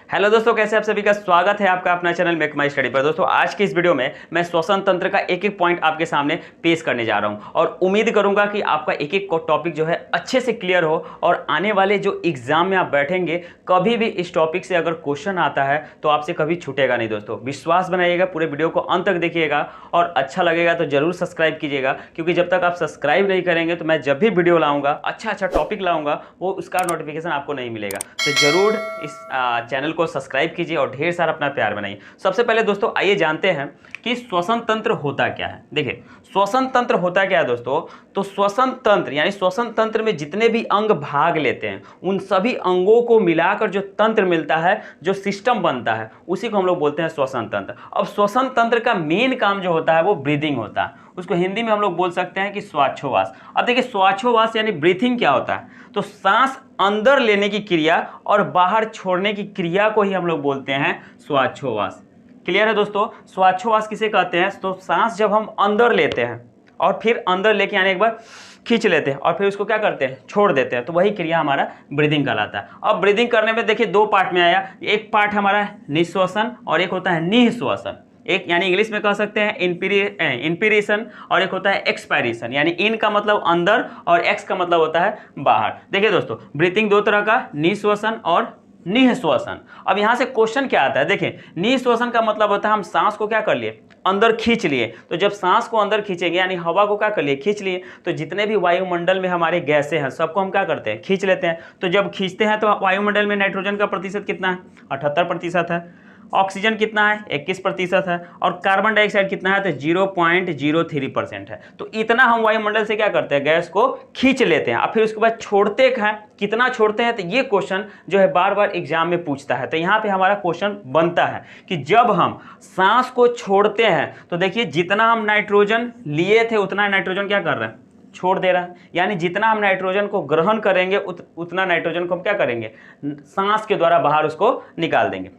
Hello दोस्तों, कैसे आप सभी का स्वागत है आपका अपना चैनल मेक माई स्टडी पर। दोस्तों आज की इस वीडियो में मैं श्वसन तंत्र का एक एक पॉइंट आपके सामने पेश करने जा रहा हूं और उम्मीद करूंगा कि आपका एक एक टॉपिक जो है अच्छे से क्लियर हो और आने वाले जो एग्जाम में आप बैठेंगे कभी भी इस टॉपिक से अगर क्वेश्चन आता है तो आपसे कभी छूटेगा नहीं। दोस्तों विश्वास बनाइएगा, पूरे वीडियो को अंत तक देखिएगा और अच्छा लगेगा तो जरूर सब्सक्राइब कीजिएगा, क्योंकि जब तक आप सब्सक्राइब नहीं करेंगे तो मैं जब भी वीडियो लाऊंगा, अच्छा टॉपिक लाऊंगा, वो उसका नोटिफिकेशन आपको नहीं मिलेगा। तो जरूर इस चैनल को सब्सक्राइब कीजिए और ढेर सारा अपना प्यार बनाइए। सबसे पहले दोस्तों आइए जानते हैं कि श्वसन तंत्र होता क्या है। देखिए श्वसन तंत्र होता क्या है दोस्तों, तो श्वसन तंत्र यानी श्वसन तंत्र में जितने भी अंग भाग लेते हैं उन सभी अंगों को मिलाकर जो तंत्र मिलता है, जो सिस्टम बनता है, उसी को हम लोग बोलते हैं श्वसन तंत्र। अब श्वसन तंत्र का मेन काम जो होता है वो ब्रीदिंग होता है, उसको हिंदी में हम लोग बोल सकते हैं कि श्वासोच्छ्वास। अब देखिए श्वासोच्छ्वास यानी ब्रीथिंग क्या होता है, तो सांस अंदर लेने की क्रिया और बाहर छोड़ने की क्रिया को ही हम लोग बोलते हैं श्वासोच्छ्वास। क्लियर है दोस्तों, श्वासोच्छ्वास किसे कहते हैं, तो सांस जब हम अंदर लेते हैं और फिर अंदर लेके आने एक बार खींच लेते हैं और फिर उसको क्या करते हैं, छोड़ देते हैं, तो वही क्रिया हमारा ब्रीदिंग कहलाता है। अब ब्रीदिंग करने में देखिए दो पार्ट में आया, एक पार्ट हमारा निश्वसन और एक होता है निःश्वसन। एक यानी इंग्लिश में कह सकते हैं इंस्पिरेशन और एक होता है एक्सपायरेशन, यानी इन का मतलब अंदर और एक्स का मतलब होता है बाहर। देखिए दोस्तों ब्रीथिंग दो तरह का, निःश्वसन और निःश्वसन। अब यहाँ से क्वेश्चन क्या आता है, देखिए निःश्वसन का मतलब होता है हम सांस को क्या कर लिए, अंदर खींच लिए। तो जब सांस को अंदर खींचेंगे यानी हवा को क्या कर लिए, खींच लिए, तो जितने भी वायुमंडल में हमारे गैसें हैं सबको हम क्या करते हैं, खींच लेते हैं। तो जब खींचते हैं तो वायुमंडल में नाइट्रोजन का प्रतिशत कितना है, 78% है, ऑक्सीजन कितना है, 21% है, और कार्बन डाइऑक्साइड कितना है, तो 0.03% है। तो इतना हम वायुमंडल से क्या करते हैं, गैस को खींच लेते हैं और फिर उसके बाद छोड़ते हैं। कितना छोड़ते हैं, तो ये क्वेश्चन जो है बार बार एग्जाम में पूछता है। तो यहाँ पे हमारा क्वेश्चन बनता है कि जब हम सांस को छोड़ते हैं तो देखिए जितना हम नाइट्रोजन लिए थे उतना नाइट्रोजन क्या कर रहे हैं, छोड़ दे रहा है। यानी जितना हम नाइट्रोजन को ग्रहण करेंगे उतना नाइट्रोजन को हम क्या करेंगे, सांस के द्वारा बाहर उसको निकाल देंगे।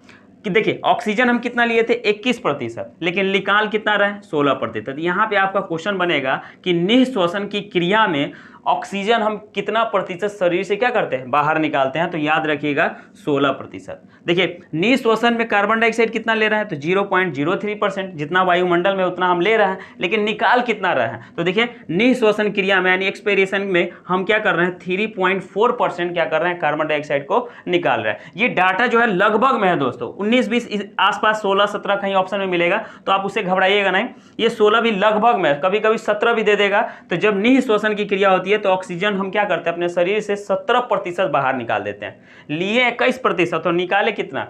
कि देखिए ऑक्सीजन हम कितना लिए थे, 21%, लेकिन निकाल कितना रहे, 16%। यहाँ पे आपका क्वेश्चन बनेगा कि निःश्वसन की क्रिया में ऑक्सीजन हम कितना प्रतिशत शरीर से क्या करते हैं, बाहर निकालते हैं, तो याद रखिएगा 16%। देखिए निःश्वसन में कार्बन डाइऑक्साइड कितना ले रहा है, तो 0.03%, जितना वायुमंडल में उतना हम ले रहे हैं, लेकिन निकाल कितना रहे हैं, तो देखिए निःश्वसन क्रिया में यानी एक्सपेरेशन में हम क्या कर रहे हैं, 3.4% क्या कर रहे हैं, कार्बन डाइऑक्साइड को निकाल रहे हैं। ये डाटा जो है लगभग में है दोस्तों, 19-20 आसपास, 16-17 कहीं ऑप्शन में मिलेगा, तो आप उससे घबराइएगा नहीं। ये 16 भी लगभग में, कभी कभी 17 भी दे देगा। तो जब निःश्वसन की क्रिया होती है तो ऑक्सीजन हम क्या करते हैं, अपने शरीर से 17% बाहर निकाल देते हैं। लिए 21% और निकाले कितना,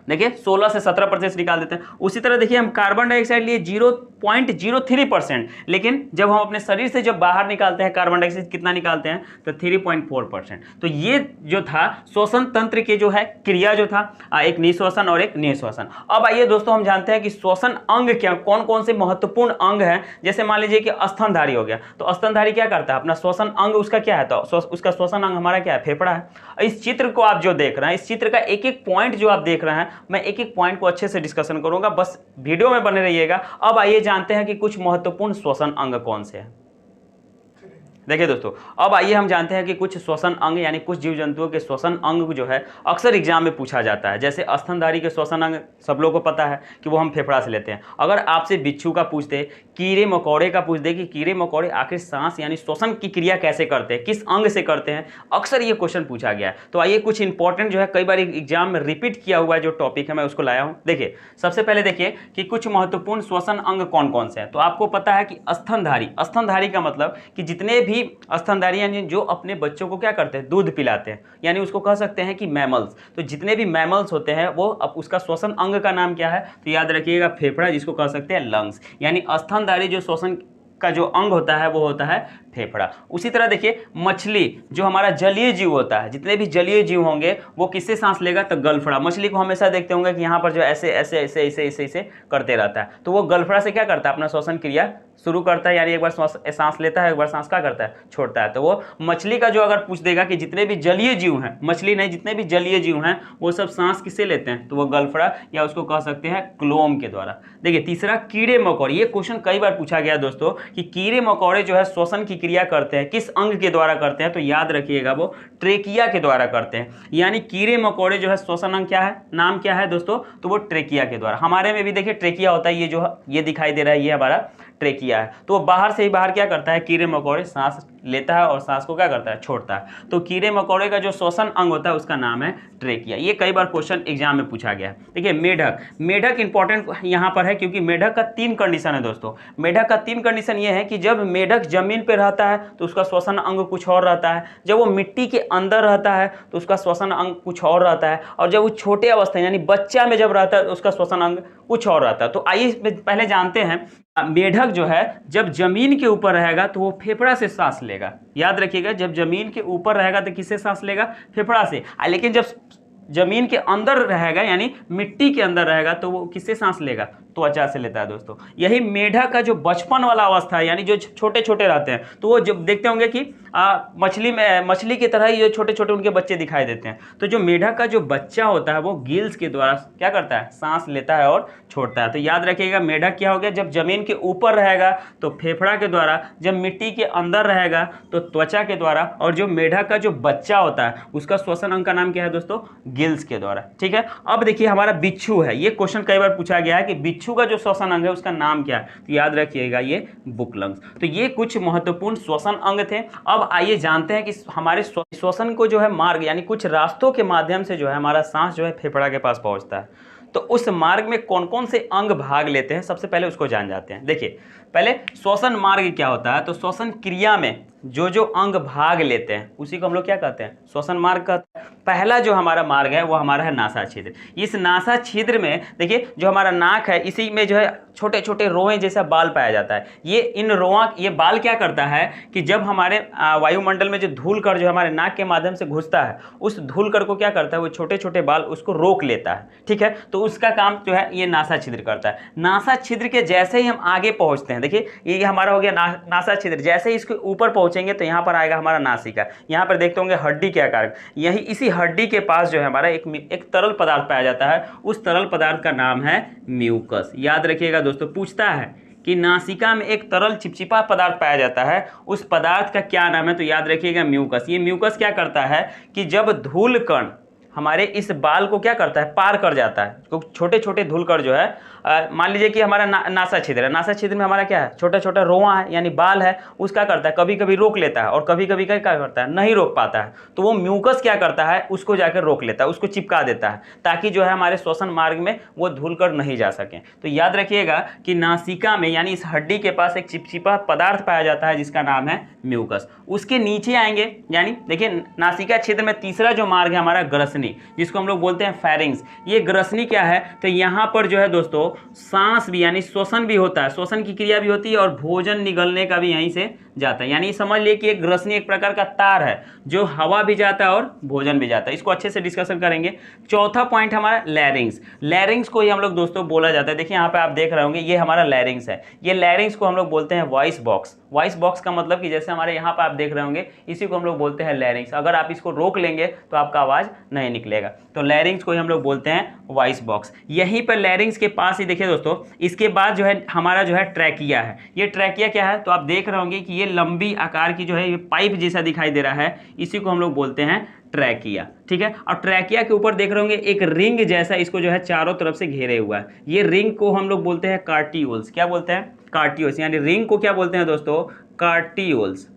देखिए 16 से 17% निकाल देते हैं। उसी तरह देखिए हम कार्बन डाइऑक्साइड लिए 0.03%, लेकिन जब हम अपने शरीर से जब बाहर निकालते हैं कार्बन डाइऑक्साइड कितना निकालते हैं, तो 3.4%। तो ये जो था श्वसन तंत्र के जो है क्रिया जो था, एक निःश्वसन और एक निःश्वसन। अब आइए दोस्तों हम जानते हैं कि श्वसन अंग क्या, कौन कौन से महत्वपूर्ण अंग हैं। जैसे मान लीजिए कि स्तनधारी हो गया, तो स्तनधारी क्या करता है, अपना श्वसन अंग उसका क्या है, तो उसका श्वसन अंग हमारा क्या है, फेफड़ा है। इस चित्र को आप जो देख रहे हैं, इस चित्र का एक एक पॉइंट जो आप देख रहे हैं, मैं एक एक पॉइंट को अच्छे से डिस्कशन करूंगा, बस वीडियो में बने रहिएगा। अब आइए जानते हैं कि कुछ महत्वपूर्ण श्वसन अंग कौन से हैं। देखिए दोस्तों अब आइए हम जानते हैं कि कुछ श्वसन अंग यानी कुछ जीव जंतुओं के श्वसन अंग जो है अक्सर एग्जाम में पूछा जाता है। जैसे स्तनधारी के श्वसन अंग सब लोगों को पता है कि वो हम फेफड़ा से लेते हैं। अगर आपसे बिच्छू का पूछ दे, कीड़े मकोड़े का पूछ दे कि कीड़े मकोड़े आखिर सांस यानी श्वसन की क्रिया कैसे करते हैं, किस अंग से करते हैं, अक्सर ये क्वेश्चन पूछा गया है। तो आइए कुछ इंपॉर्टेंट जो है कई बार एग्जाम में रिपीट किया हुआ जो टॉपिक है मैं उसको लाया हूँ। देखिए सबसे पहले देखिए कि कुछ महत्वपूर्ण श्वसन अंग कौन कौन से हैं। तो आपको पता है कि स्तनधारी, स्तनधारी का मतलब कि जितने भी स्तनधारी यानी जो अपने बच्चों को क्या करते हैं, दूध पिलाते हैं, यानी उसको कह सकते हैं कि मैमल्स। तो जितने भी मैमल्स होते हैं वो अब उसका श्वसन अंग का नाम क्या है, तो याद रखिएगा फेफड़ा, जिसको कह सकते हैं लंग्स। यानी स्तनधारी जो श्वसन का जो अंग होता है वो होता है फेफड़ा। उसी तरह देखिए मछली जो हमारा जलीय जीव होता है, जितने भी जलीय जीव होंगे वो किससे सांस लेगा, तो गलफड़ा। मछली को हमेशा देखते होंगे कि यहाँ पर जो ऐसे ऐसे ऐसे ऐसे ऐसे ऐसे करते रहता है, तो वो गलफड़ा से क्या करता है, अपना श्वसन क्रिया शुरू करता है। यानी एक बार सांस लेता है, एक बार सांस क्या करता है, छोड़ता है। तो वो मछली का जो अगर पूछ देगा कि जितने भी जलीय जीव हैं, मछली नहीं जितने भी जलीय जीव हैं वो सब सांस किससे लेते हैं, तो वो गलफड़ा या उसको कह सकते हैं क्लोम के द्वारा। देखिए तीसरा कीड़े मकोड़े, ये क्वेश्चन कई बार पूछा गया दोस्तों कि कीड़े मकोड़े जो है श्वसन की क्रिया करते हैं, किस अंग के द्वारा करते हैं, तो याद रखिएगा वो ट्रेकिया के द्वारा करते हैं। यानी कीड़े मकोड़े जो है श्वसन अंग क्या है, नाम क्या है दोस्तों, तो वो ट्रेकिया के द्वारा। हमारे में भी देखिए ट्रेकिया होता है, ये जो ये दिखाई दे रहा है ये हमारा ट्रेकिया है। तो वो बाहर से ही बाहर क्या करता है, कीड़े मकोड़े सांस लेता है और सांस को क्या करता है, छोड़ता है। तो कीड़े मकोड़े का जो श्वसन अंग होता है उसका नाम है ट्रेकिया। ये कई बार क्वेश्चन एग्जाम में पूछा गया है। देखिए मेढक, मेढक इंपॉर्टेंट यहाँ पर है क्योंकि मेढक का 3 कंडीशन है दोस्तों। मेढक का 3 कंडीशन ये है कि जब मेढक जमीन पर रहता है तो उसका श्वसन अंग कुछ और रहता है, जब वो मिट्टी के अंदर रहता है तो उसका श्वसन अंग कुछ और रहता है, और जब वो छोटे अवस्था यानी बच्चा में जब रहता है तो उसका श्वसन अंग कुछ और रहता है। तो आइए पहले जानते हैं, मेढक जो है जब जमीन के ऊपर रहेगा तो वो फेफड़ा से सांस लेगा। याद रखिएगा, जब जमीन के ऊपर रहेगा तो किससे सांस लेगा, फेफड़ा से। लेकिन जब जमीन के अंदर रहेगा यानी मिट्टी के अंदर रहेगा तो वो किससे सांस लेगा, त्वचा से लेता है दोस्तों। यही मेढक का जो बचपन वाला अवस्था है यानी जो छोटे छोटे रहते हैं, तो वो जब देखते होंगे कि मछली की तरह ही जो छोटे छोटे उनके बच्चे दिखाई देते हैं। तो जो मेढक का जो बच्चा होता है वो गिल्स के द्वारा क्या करता है, सांस लेता है और छोड़ता है। तो याद रखिएगा मेढक क्या हो गया, जब जमीन के ऊपर रहेगा तो फेफड़ा के द्वारा, जब मिट्टी के अंदर रहेगा तो त्वचा के द्वारा, और जो मेढक का जो बच्चा होता है उसका श्वसन अंग का नाम क्या है दोस्तों, गिल्स के द्वारा। ठीक है, अब देखिए हमारा बिच्छू है, ये क्वेश्चन कई बार पूछा गया है कि बिच्छू का जो श्वसन अंग है उसका नाम क्या है, तो याद रखिएगा ये बुकलंग्स। तो ये कुछ महत्वपूर्ण श्वसन अंग थे। अब आइए जानते हैं कि हमारे श्वसन को जो है मार्ग यानी कुछ रास्तों के माध्यम से जो है हमारा सांस जो है फेफड़ा के पास पहुंचता है। तो उस मार्ग में कौन कौन से अंग भाग लेते हैं, सबसे पहले उसको जान जाते हैं। देखिए पहले श्वसन मार्ग क्या होता है, तो श्वसन क्रिया में जो जो अंग भाग लेते हैं उसी को हम लोग क्या कहते हैं, श्वसन मार्ग कहते हैं। पहला जो हमारा मार्ग है वो हमारा है नासा छिद्र। इस नासा छिद्र में देखिए जो हमारा नाक है इसी में जो है छोटे छोटे रोए जैसा बाल पाया जाता है। ये बाल क्या करता है कि जब हमारे वायुमंडल में जो धूल कण जो हमारे नाक के माध्यम से घुसता है, उस धूल कण को क्या करता है, वो छोटे छोटे बाल उसको रोक लेता है। ठीक है, तो उसका काम जो है ये नासा छिद्र करता है। नासा छिद्र के जैसे ही हम आगे पहुंचते हैं, देखिए ये हमारा हो गया नासा छिद्र, जैसे ही इसके ऊपर पहुंचेंगे तो यहाँ पर आएगा हमारा नासिका। यहाँ पर देखते होंगे हड्डी के आकार, यही इसी हड्डी के पास जो है हमारा एक तरल पदार्थ पाया जाता है, उस तरल पदार्थ का नाम है म्यूकस। याद रखिएगा दोस्तों, पूछता है कि नासिका में एक तरल चिपचिपा पदार्थ पाया जाता है, उस पदार्थ का क्या नाम है, तो याद रखिएगा म्यूकस। ये म्यूकस क्या करता है कि जब धूल कण हमारे इस बाल को क्या करता है, पार कर जाता है, तो छोटे छोटे धूलकण जो है मान लीजिए कि हमारा नासा छिद्र है, नासा छिद्र में हमारा क्या है, छोटा छोटा रोआ है यानी बाल है, उसका करता है कभी कभी रोक लेता है और कभी कभी क्या करता है, नहीं रोक पाता है। तो वो म्यूकस क्या करता है, उसको जाकर रोक लेता है, उसको चिपका देता है, ताकि जो है हमारे श्वसन मार्ग में वो धूलकण नहीं जा सके। तो याद रखिएगा कि नासिका में यानी इस हड्डी के पास एक चिपचिपा पदार्थ पाया जाता है जिसका नाम है म्यूकस। उसके नीचे आएंगे, यानी देखिए नासिका छिद्र में तीसरा जो मार्ग है हमारा ग्रसनी, जिसको हम लोग बोलते हैं फेरिंग्स। ये ग्रसनी क्या है, तो यहाँ पर जो है दोस्तों सांस भी यानी श्वसन भी होता है, श्वसन की क्रिया भी होती है और भोजन निगलने का भी यहीं से जाता है। यानी समझ लिए कि एक ग्रसनी एक प्रकार का तार है जो हवा भी जाता है और भोजन भी जाता है। इसको अच्छे से डिस्कशन करेंगे। चौथा पॉइंट हमारा लैरिंग्स। लैरिंग्स को ही हम लोग दोस्तों बोला जाता है, देखिए यहाँ पे आप देख रहे होंगे ये हमारा लैरिंग्स है। ये लैरिंग्स को हम लोग बोलते हैं वॉइस बॉक्स। वॉइस बॉक्स का मतलब कि जैसे हमारे यहाँ पर आप देख रहे होंगे इसी को हम लोग बोलते हैं लैरिंग्स। अगर आप इसको रोक लेंगे तो आपका आवाज नहीं निकलेगा, तो लैरिंग्स को ही हम लोग बोलते हैं वॉइस बॉक्स। यहीं पर लैरिंग्स के पास ही देखिए दोस्तों, इसके बाद जो है हमारा जो है ट्रैकिया है। ये ट्रैकिया क्या है, तो आप देख रहे होंगे कि ये लंबी आकार की जो है ये पाइप जैसा दिखाई दे रहा है, इसी को हम लोग बोलते हैं ट्रैकिया। ठीक है, और ट्रैकिया के ऊपर देख रहे होंगे एक रिंग जैसा इसको जो है चारों तरफ से घेरे हुआ है। ये रिंग को हम लोग बोलते हैं कार्टियोल्स। क्या बोलते हैं, कार्टियोल्स। यानी रिंग को क्या बोलते हैं दोस्तों, कार्टियोल्स।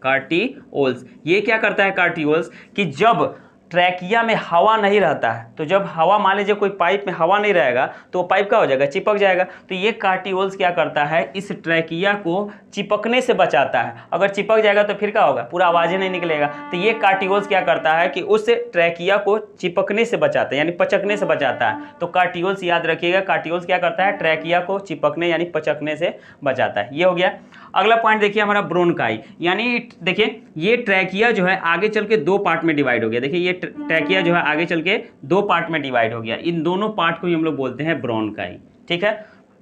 कार्टियोल्स ये क्या करता है कार्टियोल्स, कि जब ट्रैकिया में हवा नहीं रहता है, तो जब हवा मान लीजिए कोई पाइप में हवा नहीं रहेगा तो वो पाइप क्या हो जाएगा, चिपक जाएगा। तो ये कार्टियोल्स क्या करता है, इस ट्रैकिया को चिपकने से बचाता है। अगर चिपक जाएगा तो फिर क्या होगा, पूरा आवाज़ ही नहीं निकलेगा। तो ये कार्टियोल्स क्या करता है कि उस ट्रैकिया को चिपकने से बचाता है, यानी पचकने से बचाता है। तो कार्टियोल्स याद रखिएगा, कार्टियोल्स क्या करता है, ट्रैकिया को चिपकने यानी पचकने से बचाता है। ये हो गया। अगला पॉइंट देखिए हमारा ब्रोनकाई। यानी देखिए ये ट्रैकिया जो है आगे चल के 2 पार्ट में डिवाइड हो गया। देखिए ये ट्रैकिया जो है आगे चल के 2 पार्ट में डिवाइड हो गया। इन दोनों पार्ट को ही हम लोग बोलते हैं ब्रोनकाई। ठीक है,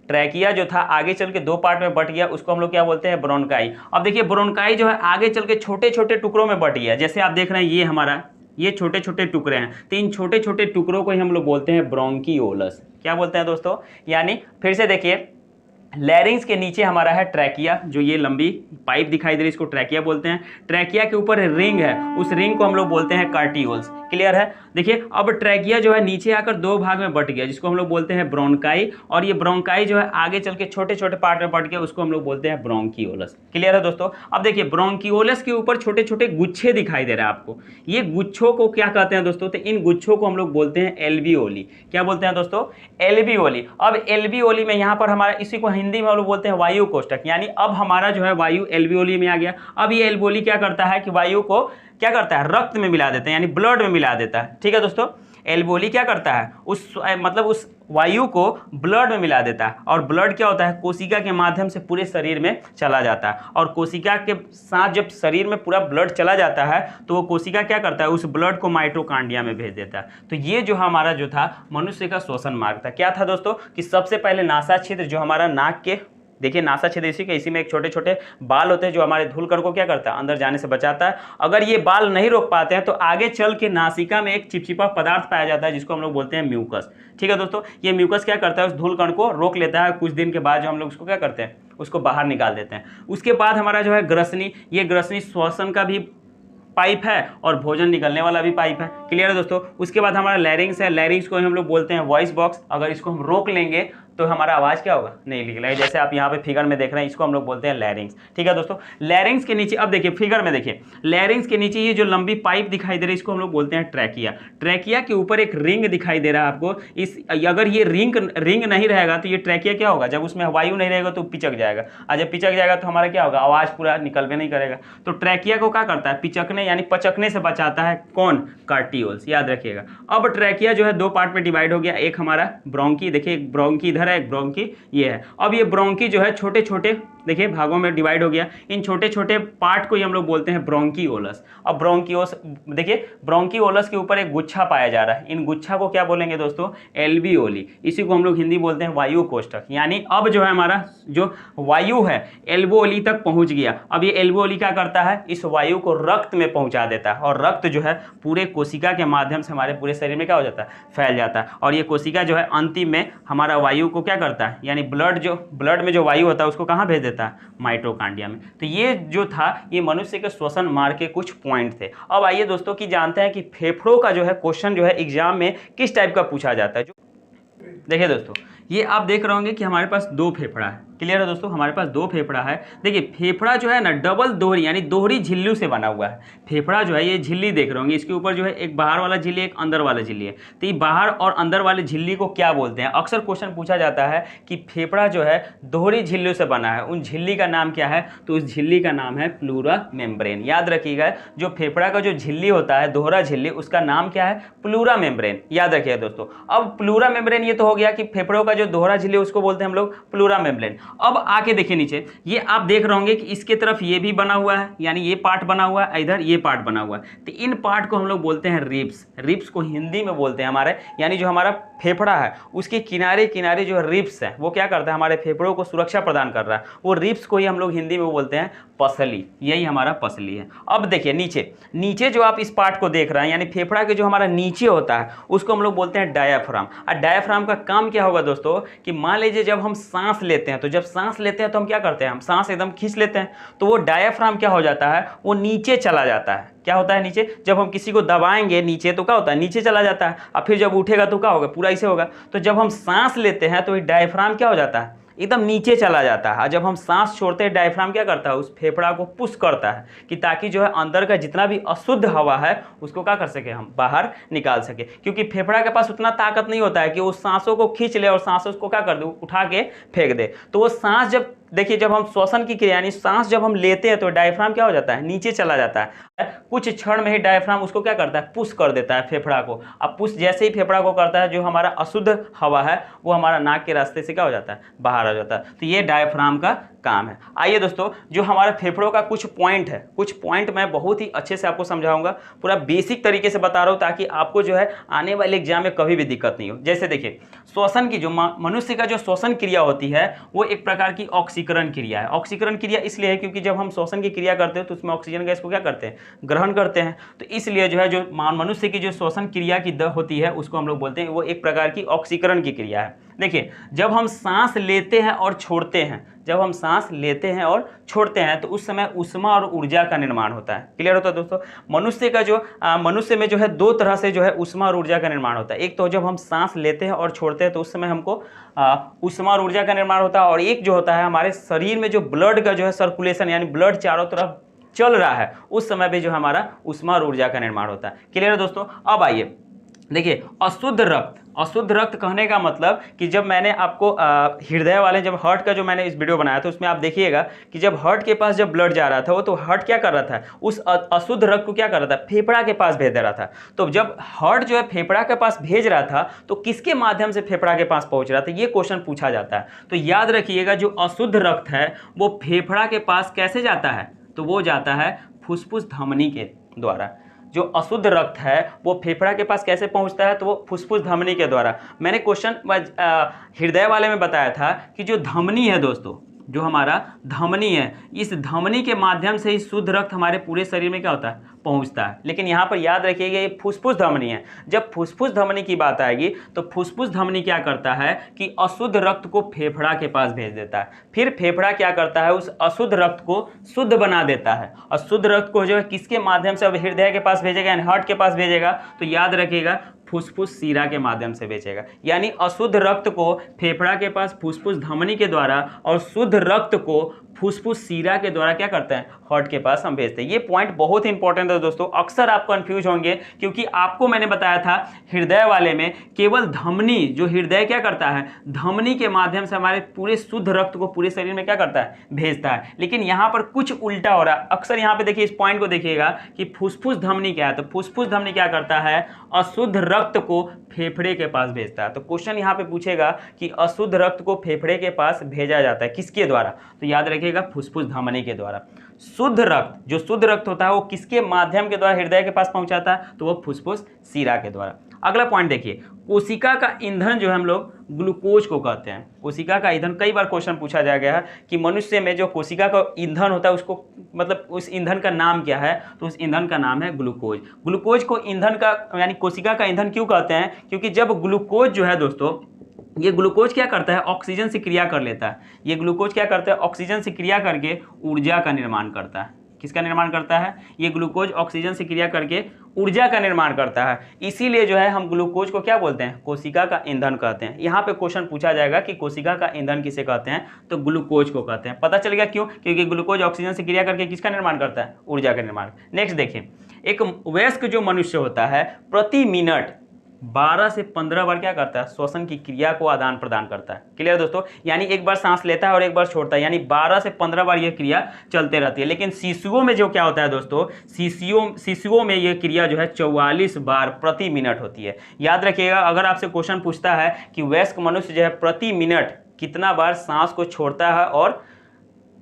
ट्रैकिया जो था आगे चल के 2 पार्ट में बट गया, उसको हम लोग क्या बोलते हैं, ब्रोनकाई। अब देखिए ब्रोनकाई जो है आगे चल के छोटे छोटे टुकड़ों में बट गया। जैसे आप देख रहे हैं ये हमारा ये छोटे छोटे टुकड़े हैं, तो इन छोटे छोटे टुकड़ों को ही हम लोग बोलते हैं ब्रोंकियोलस। क्या बोलते हैं दोस्तों, यानी फिर से देखिए लैरिंग्स के नीचे हमारा है ट्रैकिया, जो ये लंबी पाइप दिखाई दे रही है इसको ट्रैकिया बोलते हैं। ट्रैकिया के ऊपर रिंग है, उस रिंग को हम लोग बोलते हैं कार्टियोल्स। क्लियर है। देखिए अब ट्रैकिया जो है नीचे आकर दो भाग में बट गया, जिसको हम लोग बोलते हैं ब्रोंकाई, और ये ब्रोंकाई जो है आगे चल के छोटे छोटे पार्ट में बट गया, उसको हम लोग बोलते हैं ब्रोंकियोलस। क्लियर है दोस्तों। अब देखिए ब्रोंकियोलस के ऊपर छोटे छोटे गुच्छे दिखाई दे रहे हैं आपको, ये गुच्छों को क्या कहते हैं दोस्तों, तो इन गुच्छों को हम लोग बोलते हैं एल्वियोली। क्या बोलते हैं दोस्तों, एल्वियोली। अब एल्वियोली में यहाँ पर हमारा, इसी को हिंदी में हम लोग बोलते हैं वायु कोष्ठक, यानी अब हमारा जो है वायु एल्वियोली में आ गया। अब ये एल्वियोली क्या करता है कि वायु को क्या करता है, रक्त में मिला देता है, यानी ब्लड में मिला देता है। ठीक है दोस्तों, एल्वियोली क्या करता है, उस मतलब उस वायु को ब्लड में मिला देता है, और ब्लड क्या होता है, कोशिका के माध्यम से पूरे शरीर में चला जाता है, और कोशिका के साथ जब शरीर में पूरा ब्लड चला जाता है तो वो कोशिका क्या करता है, उस ब्लड को माइटोकांड्रिया में भेज देता है। तो ये जो हमारा जो था मनुष्य का श्वसन मार्ग था। क्या था दोस्तों, कि सबसे पहले नासा छिद्र, जो हमारा नाक के, देखिए नासा छिद्र इसी के, इसी में एक छोटे छोटे बाल होते हैं जो हमारे धूलकण को क्या करता है, अंदर जाने से बचाता है। अगर ये बाल नहीं रोक पाते हैं तो आगे चल के नासिका में एक चिपचिपा पदार्थ पाया जाता है जिसको हम लोग बोलते हैं म्यूकस। ठीक है दोस्तों, ये म्यूकस क्या करता है, उस धूलकण को रोक लेता है, कुछ दिन के बाद जो हम लोग उसको क्या करते हैं, उसको बाहर निकाल देते हैं। उसके बाद हमारा जो है ग्रसनी, ये ग्रसनी श्वसन का भी पाइप है और भोजन निकलने वाला भी पाइप है। क्लियर है दोस्तों। उसके बाद हमारा लैरिंग्स है, लैरिंग्स को हम लोग बोलते हैं वॉइस बॉक्स। अगर इसको हम रोक लेंगे तो हमारा आवाज क्या होगा, नहीं निकलेगा। जैसे आप यहाँ पे फिगर में देख रहे हैं, इसको हम लोग बोलते हैं लैरिंग्स। ठीक है दोस्तों, लैरिंग्स के नीचे, अब देखिए फिगर में देखिए, लैरिंग्स के नीचे ये जो लंबी पाइप दिखाई दे रही है इसको हम लोग बोलते हैं ट्रैकिया। ट्रैकिया के ऊपर एक रिंग दिखाई दे रहा है आपको। इस अगर ये रिंग नहीं रहेगा तो ये ट्रैकिया क्या होगा, जब उसमें वायु नहीं रहेगा तो पिचक जाएगा, और जब पिचक जाएगा तो हमारा क्या होगा, आवाज पूरा निकलवे नहीं करेगा। तो ट्रैकिया को क्या करता है, पिचकने यानी पचकने से बचाता है। कौन, कार्टियोल्स, याद रखिएगा। अब ट्रैकिया जो है दो पार्ट में डिवाइड हो गया, एक हमारा ब्रोंकी, देखिए एक ब्रोंकी इधर है, एक ब्रोंकी ये है। अब ये ब्रोंकी जो है छोटे छोटे देखिए भागों में डिवाइड हो गया, इन छोटे छोटे पार्ट को ही हम लोग बोलते हैं ब्रोंकियोलस। अब ब्रोंकियोस, देखिए ब्रोंकियोलस के ऊपर एक गुच्छा पाया जा रहा है, इन गुच्छा को क्या बोलेंगे दोस्तों, एल्वियोली। इसी को हम लोग हिंदी बोलते हैं वायु कोष्ठक। यानी अब जो है हमारा जो वायु है एल्वियोली तक पहुंच गया। अब ये एल्वियोली क्या करता है, इस वायु को रक्त में पहुंचा देता है, और रक्त जो है पूरे कोशिका के माध्यम से हमारे पूरे शरीर में क्या हो जाता है, फैल जाता है। और ये कोशिका जो है अंतिम में हमारा वायु को क्या करता है, यानी ब्लड में जो वायु होता है उसको कहाँ भेज देता है, माइटोकांड्रिया में। तो ये जो था ये मनुष्य के श्वसन मार्ग के कुछ पॉइंट थे। अब आइए दोस्तों कि जानते हैं कि फेफड़ों का जो है क्वेश्चन जो है एग्जाम में किस टाइप का पूछा जाता है। देखिए दोस्तों, ये आप देख रहे होंगे कि हमारे पास दो फेफड़ा है। क्लियर है दोस्तों, हमारे पास दो फेफड़ा है। देखिए फेफड़ा जो है ना डबल दोहरी यानी दोहरी झिल्ली से बना हुआ है। फेफड़ा जो है ये झिल्ली देख रहे होंगे, इसके ऊपर जो है एक बाहर वाला झिल्ली एक अंदर वाला झिल्ली है। तो ये बाहर और अंदर वाले झिल्ली को क्या बोलते हैं, अक्सर क्वेश्चन पूछा जाता है कि फेफड़ा जो है दोहरी झिल्ली से बना है, उन झिल्ली का नाम क्या है, तो उस झिल्ली का नाम है प्लूरा मेम्ब्रेन। याद रखिएगा, जो फेफड़ा का जो झिल्ली होता है दोहरा झिल्ली, उसका नाम क्या है, प्लूरा मेम्ब्रेन। याद रखिएगा दोस्तों। अब प्लूरा मेम्ब्रेन ये तो हो गया कि फेफड़ों का जो दोहरा झिल्ली उसको बोलते हैं हम लोग प्लूरा मेम्ब्रेन। अब आके देखिए नीचे, ये आप देख रहे होंगे कि इसके तरफ ये भी बना हुआ है, यानी ये पार्ट बना हुआ है, इधर ये पार्ट बना हुआ है। तो इन पार्ट को हम लोग बोलते हैं रिब्स। रिब्स को हिंदी में बोलते हैं हमारे, यानी जो हमारा फेफड़ा है उसके किनारे किनारे जो रिब्स है वो क्या करता है, हमारे फेफड़ों को सुरक्षा प्रदान कर रहा है। वो रिब्स को ही हम लोग हिंदी में बोलते हैं पसली। यही हमारा पसली है। अब देखिए नीचे जो आप इस पार्ट को देख रहे हैं, यानी फेफड़ा के जो हमारा नीचे होता है उसको हम लोग बोलते हैं डायाफ्राम। और डायाफ्राम का काम क्या होगा दोस्तों, कि मान लीजिए जब हम सांस लेते हैं, तो जब सांस लेते हैं तो हम क्या करते हैं, हम सांस एकदम खींच लेते हैं, तो वो डायाफ्राम क्या हो जाता है, वो नीचे चला जाता है। क्या होता है नीचे, जब हम किसी को दबाएंगे नीचे तो क्या होता है, नीचे चला जाता है, और फिर जब उठेगा तो क्या होगा, पूरा ऐसे होगा। तो जब हम सांस लेते हैं तो डायफ्राम क्या हो जाता है, एकदम नीचे चला जाता है। जब हम सांस छोड़ते हैं डायफ्राम क्या करता है, उस फेफड़ा को पुश करता है कि ताकि जो है अंदर का जितना भी अशुद्ध हवा है उसको क्या कर सके, हम बाहर निकाल सके। क्योंकि फेफड़ा के पास उतना ताकत नहीं होता है कि वो सांसों को खींच ले और सांसों को क्या कर दे, उठा के फेंक दे। तो वो सांस जब देखिए, जब हम श्वसन की क्रिया यानी सांस जब हम लेते हैं तो डायफ्राम क्या हो जाता है, नीचे चला जाता है। कुछ क्षण में ही डायफ्राम उसको क्या करता है, पुश कर देता है फेफड़ा को। अब पुश जैसे ही फेफड़ा को करता है, जो हमारा अशुद्ध हवा है वो हमारा नाक के रास्ते से क्या हो जाता है, बाहर आ जाता है। तो ये डायफ्राम का काम है। आइए दोस्तों, जो हमारे फेफड़ों का कुछ पॉइंट है, कुछ पॉइंट मैं बहुत ही अच्छे से आपको समझाऊंगा, पूरा बेसिक तरीके से बता रहा हूं ताकि आपको जो है आने वाले एग्जाम में कभी भी दिक्कत नहीं हो। जैसे देखिए, श्वसन की जो मनुष्य का जो श्वसन क्रिया होती है वो एक प्रकार की ऑक्सीकरण क्रिया है। ऑक्सीकरण क्रिया इसलिए है क्योंकि जब हम श्वसन की क्रिया करते हैं तो उसमें ऑक्सीजन गैस को क्या करते हैं, ग्रहण ग्रहण करते हैं। तो इसलिए जो है जो मनुष्य की जो श्वसन क्रिया की दर होती है उसको हम लोग बोलते हैं वो एक प्रकार की ऑक्सीकरण की क्रिया है। देखिए, जब हम सांस लेते हैं और छोड़ते हैं, जब हम सांस लेते हैं और छोड़ते हैं तो उस समय ऊष्मा और ऊर्जा का निर्माण होता है। क्लियर होता है दोस्तों? मनुष्य में जो है दो तरह से जो है ऊष्मा और ऊर्जा का निर्माण होता है। एक तो जब हम सांस लेते हैं और छोड़ते हैं तो उस समय हमको ऊष्मा और ऊर्जा का निर्माण होता है, और एक जो होता है हमारे शरीर में जो ब्लड का जो है सर्कुलेशन, यानी ब्लड चारों तरफ चल रहा है, उस समय भी जो हमारा ऊष्मा और ऊर्जा का निर्माण होता है। क्लियर है दोस्तों? अब आइए देखिए, अशुद्ध रक्त कहने का मतलब कि जब मैंने आपको हृदय वाले जब हार्ट का जो मैंने इस वीडियो बनाया था उसमें आप देखिएगा कि जब हार्ट के पास जब ब्लड जा रहा था वो तो हार्ट क्या कर रहा था, उस अशुद्ध रक्त को क्या कर रहा था, फेफड़ा के पास भेज दे रहा था। तो जब हार्ट जो है फेफड़ा के पास भेज रहा था तो किसके माध्यम से फेफड़ा के पास पहुंच रहा था, ये क्वेश्चन पूछा जाता है। तो याद रखिएगा जो अशुद्ध रक्त है वो फेफड़ा के पास कैसे जाता है, तो वो जाता है फुफ्फुस धमनी के द्वारा। जो अशुद्ध रक्त है वो फेफड़ा के पास कैसे पहुंचता है, तो वो फुफ्फुस धमनी के द्वारा। मैंने क्वेश्चन हृदय वाले में बताया था कि जो धमनी है दोस्तों, जो हमारा धमनी है, इस धमनी के माध्यम से ही शुद्ध रक्त हमारे पूरे शरीर में क्या होता है, पहुंचता है। लेकिन यहाँ पर याद रखिएगा ये फुफ्फुस धमनी है। जब फुफ्फुस धमनी की बात आएगी तो फुफ्फुस धमनी क्या करता है कि अशुद्ध रक्त को फेफड़ा के पास भेज देता है। फिर फेफड़ा क्या करता है, उस अशुद्ध रक्त को शुद्ध बना देता है। अशुद्ध रक्त को जो है किसके माध्यम से अब हृदय के पास भेजेगा, यानी हार्ट के पास भेजेगा, तो याद रखिएगा फुफ्फुस शिरा के माध्यम से भेजेगा। यानी अशुद्ध रक्त को फेफड़ा के पास फुफ्फुस धमनी के द्वारा और शुद्ध रक्त को फुफ्फुस शिरा के द्वारा क्या करते हैं, हार्ट के पास हम भेजते हैं। ये पॉइंट बहुत इंपॉर्टेंट है दोस्तों, अक्सर आप कंफ्यूज होंगे क्योंकि आपको मैंने बताया था हृदय वाले में केवल धमनी, जो हृदय क्या करता है, धमनी के माध्यम से हमारे पूरे शुद्ध रक्त को पूरे शरीर में क्या करता है, भेजता है। लेकिन यहाँ पर कुछ उल्टा हो रहा है। अक्सर यहाँ पे देखिए, इस पॉइंट को देखिएगा कि फुफ्फुस धमनी क्या है, तो फुफ्फुस धमनी क्या करता है, अशुद्ध रक्त को फेफड़े के पास भेजता है। तो क्वेश्चन यहाँ पे पूछेगा कि अशुद्ध रक्त को फेफड़े के पास भेजा जाता है किसके द्वारा, तो याद रखिएगा फुफ्फुस धमनी के द्वारा। शुद्ध रक्त, जो शुद्ध रक्त होता है वो किसके माध्यम के द्वारा हृदय के पास पहुंचाता है, तो वो फुफ्फुस शिरा के द्वारा। अगला पॉइंट देखिए, कोशिका का ईंधन जो हम लोग ग्लूकोज को कहते हैं। कोशिका का ईंधन, कई बार क्वेश्चन पूछा जा गया है कि मनुष्य में जो कोशिका का ईंधन होता है उसको मतलब उस ईंधन का नाम क्या है, तो उस ईंधन का नाम है ग्लूकोज। ग्लूकोज को ईंधन का यानी कोशिका का ईंधन क्यों कहते हैं, क्योंकि जब ग्लूकोज जो है दोस्तों, ये ग्लूकोज क्या करता है, ऑक्सीजन से क्रिया कर लेता है। ये ग्लूकोज क्या करता है, ऑक्सीजन से क्रिया करके ऊर्जा का निर्माण करता है। किसका निर्माण करता है, ये ग्लूकोज ऑक्सीजन से क्रिया करके ऊर्जा का निर्माण करता है। इसीलिए जो है हम ग्लूकोज को क्या बोलते हैं, कोशिका का ईंधन कहते हैं। यहाँ पे क्वेश्चन पूछा जाएगा कि कोशिका का ईंधन किसे कहते हैं, तो ग्लूकोज को कहते हैं। पता चल गया क्यों, क्योंकि ग्लूकोज ऑक्सीजन से क्रिया करके किसका निर्माण करता है, ऊर्जा का निर्माण। नेक्स्ट देखिए, एक वयस्क जो मनुष्य होता है प्रति मिनट 12 से 15 बार क्या करता है, श्वसन की क्रिया को आदान प्रदान करता है। क्लियर दोस्तों, यानी एक बार सांस लेता है और एक बार छोड़ता है, यानी 12 से 15 बार यह क्रिया चलते रहती है। लेकिन शिशुओं में जो क्या होता है दोस्तों, शिशुओं में यह क्रिया जो है 44 बार प्रति मिनट होती है। याद रखिएगा, अगर आपसे क्वेश्चन पूछता है कि वयस्क मनुष्य जो है प्रति मिनट कितना बार सांस को छोड़ता है और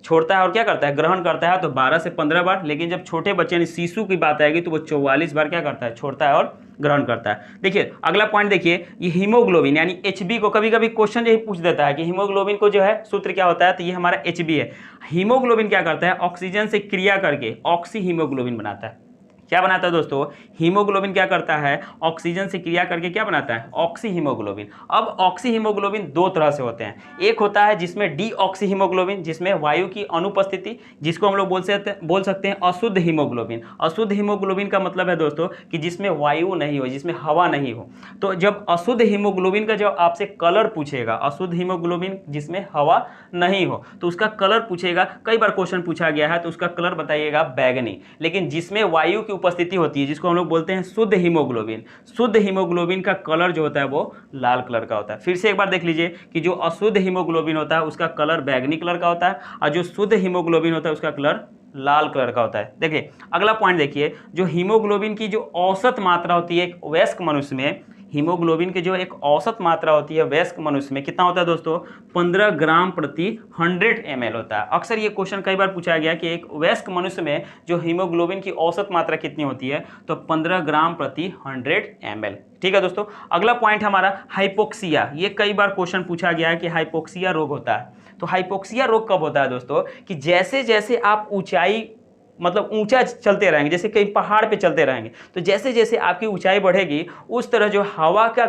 क्या करता है, ग्रहण करता है, तो 12 से 15 बार। लेकिन जब छोटे बच्चे यानी शिशु की बात आएगी तो वो 44 बार क्या करता है, छोड़ता है और ग्रहण करता है। देखिए अगला पॉइंट देखिए, ये हीमोग्लोबिन यानी HB को कभी कभी क्वेश्चन यही पूछ देता है कि हीमोग्लोबिन को जो है सूत्र क्या होता है, तो ये हमारा HB है। हीमोग्लोबिन क्या करता है, ऑक्सीजन से क्रिया करके ऑक्सी हीमोग्लोबिन बनाता है। क्या बनाता है दोस्तों, हीमोग्लोबिन क्या करता है, ऑक्सीजन से क्रिया करके क्या बनाता है, ऑक्सी हीमोग्लोबिन। अब ऑक्सी हीमोग्लोबिन दो तरह से होते हैं, एक होता है जिसमें डीऑक्सी हीमोग्लोबिन, जिसमें वायु की अनुपस्थिति, जिसको हम लोग बोल सकते हैं अशुद्ध हीमोग्लोबिन। अशुद्ध हीमोग्लोबिन का मतलब है दोस्तों कि जिसमें वायु नहीं हो, जिसमें हवा नहीं हो। तो जब अशुद्ध हीमोग्लोबिन का जब आपसे कलर पूछेगा, अशुद्ध हीमोग्लोबिन जिसमें हवा नहीं हो तो उसका कलर पूछेगा, कई बार क्वेश्चन पूछा गया है, तो उसका कलर बताइएगा बैगनी। लेकिन जिसमें वायु की उपस्थिति होती है, जिसको हम लोग बोलते हैं शुद्ध हीमोग्लोबिन, शुद्ध हीमोग्लोबिन का कलर जो होता है वो लाल कलर का होता है। फिर से एक बार देख लीजिए कि जो अशुद्ध हीमोग्लोबिन होता है उसका कलर बैगनी कलर का होता है और जो शुद्ध हीमोग्लोबिन होता है उसका कलर लाल कलर का होता है। देखिए अगला पॉइंट देखिए, जो हीमोग्लोबिन की जो औसत मात्रा होती है एक वयस्क मनुष्य में, हीमोग्लोबिन की जो एक औसत मात्रा होती है वयस्क मनुष्य में कितना होता है दोस्तों, 15 ग्राम प्रति 100 ml होता है। अक्सर ये क्वेश्चन कई बार पूछा गया कि एक वयस्क मनुष्य में जो हीमोग्लोबिन की औसत मात्रा कितनी होती है, तो 15 ग्राम प्रति 100 ml। ठीक है दोस्तों, अगला पॉइंट हमारा हाइपोक्सिया। ये कई बार क्वेश्चन पूछा गया है कि हाइपोक्सिया रोग होता है। तो हाइपोक्सिया रोग कब होता है दोस्तों, कि जैसे जैसे आप ऊंचाई मतलब ऊंचा चलते रहेंगे, जैसे कहीं पहाड़ पे चलते रहेंगे, तो जैसे जैसे आपकी ऊंचाई बढ़ेगी उस तरह जो हवा का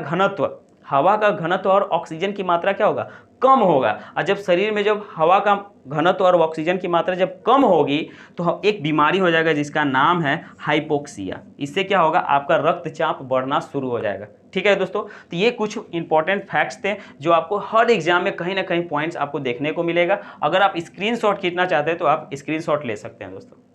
घनत्व और ऑक्सीजन की मात्रा क्या होगा, कम होगा। और जब शरीर में जब हवा का घनत्व और ऑक्सीजन की मात्रा जब कम होगी तो एक बीमारी हो जाएगा जिसका नाम है हाइपोक्सिया। इससे क्या होगा, आपका रक्तचाप बढ़ना शुरू हो जाएगा। ठीक है दोस्तों, तो ये कुछ इंपॉर्टेंट फैक्ट्स थे जो आपको हर एग्जाम में कहीं ना कहीं पॉइंट्स आपको देखने को मिलेगा। अगर आप स्क्रीनशॉट खींचना चाहते हैं तो आप स्क्रीनशॉट ले सकते हैं दोस्तों।